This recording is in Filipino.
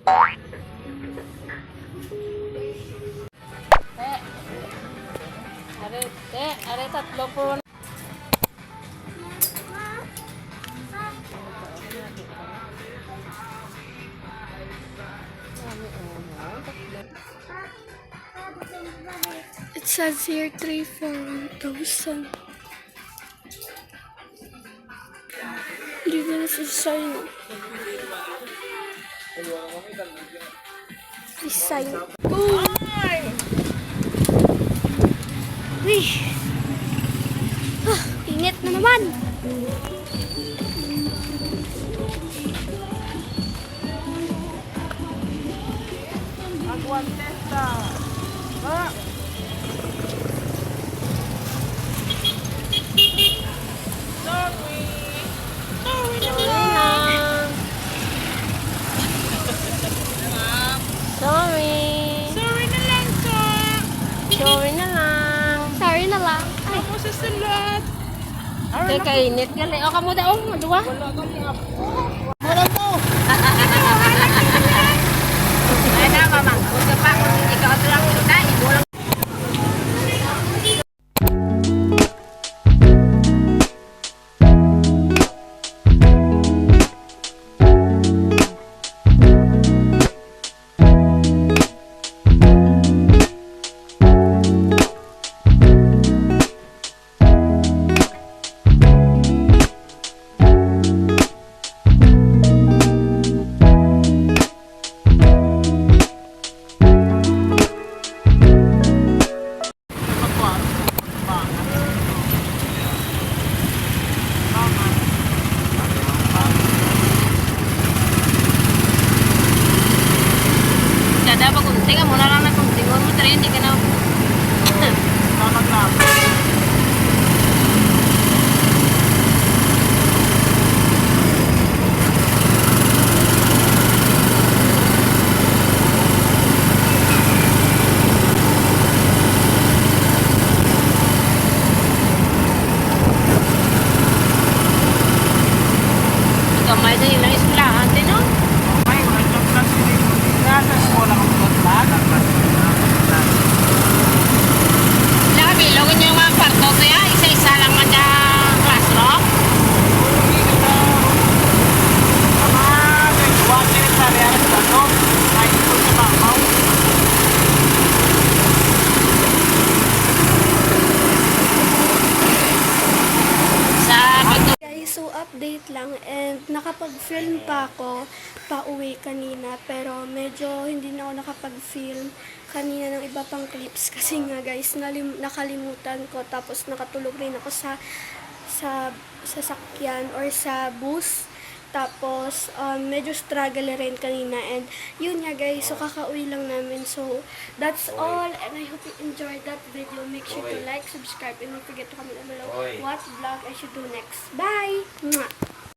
Are tatlo po. It says here 3 for 1,000. Dito na sa sign. Design. Go! Uy! Ah, init na naman! Aguantesta. Ah. Sorry na lang, sir. Sorry na lang. Sorry na lang. Ay, Ako sa salat. kay kainit gali. O, kamo daw. Madua. Wala kang wala to. Ay na, mamang. Kung ka pa, kung ikaw ito lang ito na, ibulang. Kada pag kunting mo na lang na kunting mo tren di ka na. Salamat lang. Kamay sa ilang eskwelahan din no. May mga class din. Nasa eskwela ka mo lahat ang class. Labi login yung mga kwarto kaya isa-isa lang man sa classroom. Sa guys, so update lang and nakapag-film pa ako pa-uwi kanina pero medyo hindi na ako nakapag-film kanina ng iba pang clips kasi nga guys nakalimutan ko tapos nakatulog rin ako sa sasakyan or sa bus tapos medyo struggle rin kanina and yun nga guys, so kakauwi lang namin, so that's all and I hope you enjoyed that video. Make sure to like, subscribe and don't forget to comment down below what vlog I should do next. Bye! Mwah!